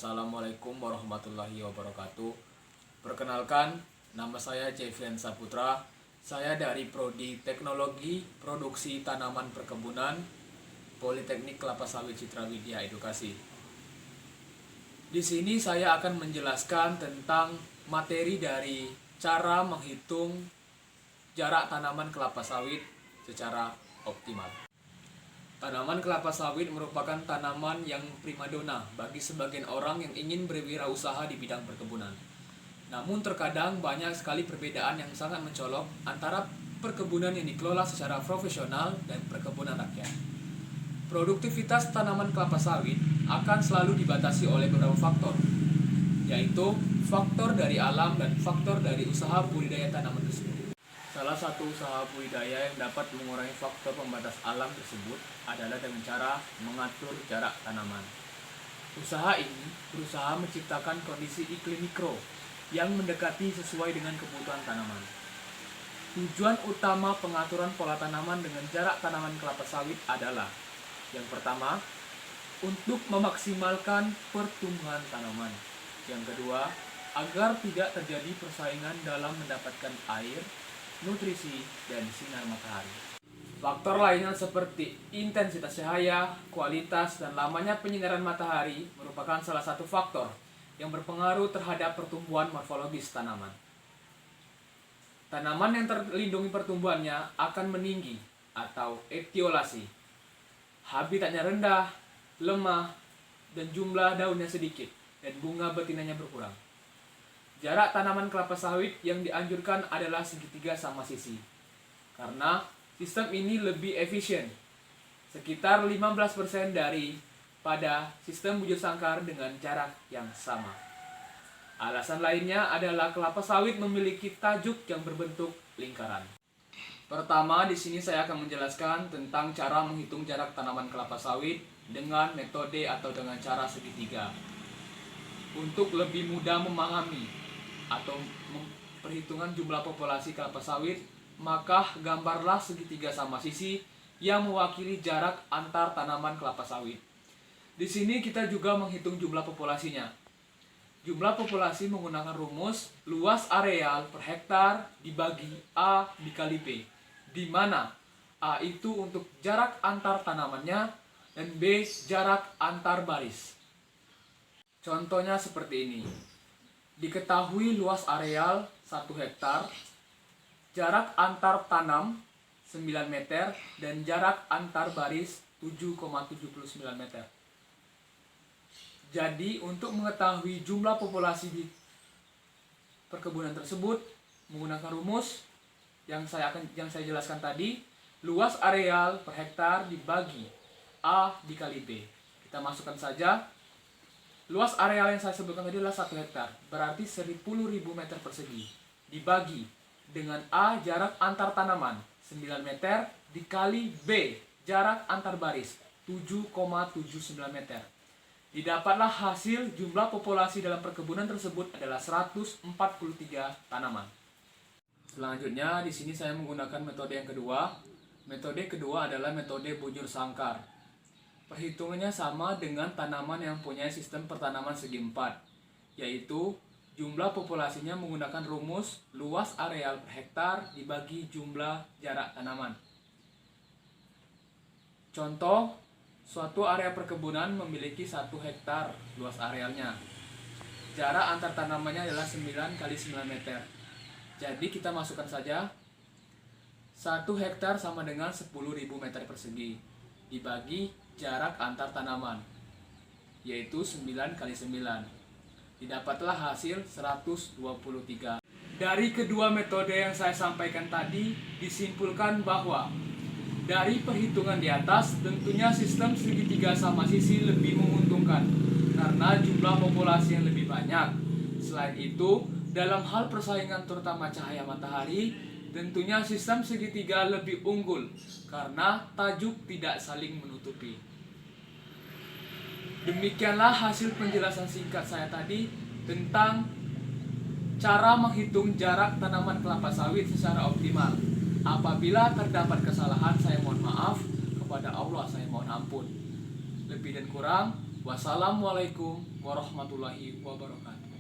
Assalamualaikum warahmatullahi wabarakatuh. Perkenalkan, nama saya Jevrian Saputra. Saya dari Prodi Teknologi Produksi Tanaman Perkebunan Politeknik Kelapa Sawit Citra Widya Edukasi. Di sini saya akan menjelaskan tentang materi dari cara menghitung jarak tanaman kelapa sawit secara optimal. Tanaman kelapa sawit merupakan tanaman yang primadona bagi sebagian orang yang ingin berwirausaha di bidang perkebunan. Namun terkadang banyak sekali perbedaan yang sangat mencolok antara perkebunan yang dikelola secara profesional dan perkebunan rakyat. Produktivitas tanaman kelapa sawit akan selalu dibatasi oleh beberapa faktor, yaitu faktor dari alam dan faktor dari usaha budidaya tanaman tersebut. Salah satu usaha budidaya yang dapat mengurangi faktor pembatas alam tersebut adalah dengan cara mengatur jarak tanaman. Usaha ini berusaha menciptakan kondisi iklim mikro yang mendekati sesuai dengan kebutuhan tanaman. Tujuan utama pengaturan pola tanaman dengan jarak tanaman kelapa sawit adalah: yang pertama, untuk memaksimalkan pertumbuhan tanaman. Yang kedua, agar tidak terjadi persaingan dalam mendapatkan air, nutrisi, dan sinar matahari. Faktor lainnya seperti intensitas cahaya, kualitas, dan lamanya penyinaran matahari merupakan salah satu faktor yang berpengaruh terhadap pertumbuhan morfologis tanaman. Tanaman yang terlindungi pertumbuhannya akan meninggi atau etiolasi. Habitatnya rendah, lemah, dan jumlah daunnya sedikit, dan bunga betinanya berkurang. Jarak tanaman kelapa sawit yang dianjurkan adalah segitiga sama sisi, karena sistem ini lebih efisien, sekitar 15% daripada sistem bujur sangkar dengan jarak yang sama. Alasan lainnya adalah kelapa sawit memiliki tajuk yang berbentuk lingkaran. Pertama, di sini saya akan menjelaskan tentang cara menghitung jarak tanaman kelapa sawit dengan metode atau dengan cara segitiga. Untuk lebih mudah memahami atau perhitungan jumlah populasi kelapa sawit, maka gambarlah segitiga sama sisi yang mewakili jarak antar tanaman kelapa sawit. Di sini kita juga menghitung jumlah populasinya. Jumlah populasi menggunakan rumus luas areal per hektar dibagi A dikali P, di mana A itu untuk jarak antar tanamannya dan B jarak antar baris. Contohnya seperti ini. Diketahui luas areal 1 hektar, jarak antar tanam 9 meter, dan jarak antar baris 7,79 meter. Jadi untuk mengetahui jumlah populasi di perkebunan tersebut menggunakan rumus yang saya jelaskan tadi, luas areal per hektar dibagi A dikali B. Kita masukkan saja. Luas areal yang saya sebutkan tadi adalah 1 hektar, berarti 10.000 meter persegi, dibagi dengan A jarak antar tanaman 9 meter dikali B jarak antar baris 7,79 meter. Didapatlah hasil jumlah populasi dalam perkebunan tersebut adalah 143 tanaman. Selanjutnya di sini saya menggunakan metode yang kedua. Metode kedua adalah metode bujur sangkar. Perhitungannya sama dengan tanaman yang punya sistem pertanaman segi empat, yaitu jumlah populasinya menggunakan rumus luas areal per hektar dibagi jumlah jarak tanaman. Contoh, suatu area perkebunan memiliki 1 hektar luas arealnya. Jarak antar tanamannya adalah 9 kali 9 meter. Jadi kita masukkan saja 1 hektar sama dengan 10.000 meter persegi dibagi jarak antar tanaman, yaitu 9 kali 9. Didapatlah hasil 123. Dari kedua metode yang saya sampaikan tadi, disimpulkan bahwa dari perhitungan di atas, tentunya sistem segitiga sama sisi lebih menguntungkan karena jumlah populasi yang lebih banyak. Selain itu, dalam hal persaingan terutama cahaya matahari, tentunya sistem segitiga lebih unggul karena tajuk tidak saling menutupi. Demikianlah hasil penjelasan singkat saya tadi tentang cara menghitung jarak tanaman kelapa sawit secara optimal. Apabila terdapat kesalahan, saya mohon maaf. Kepada Allah saya mohon ampun. Lebih dan kurang, Wassalamualaikum warahmatullahi wabarakatuh.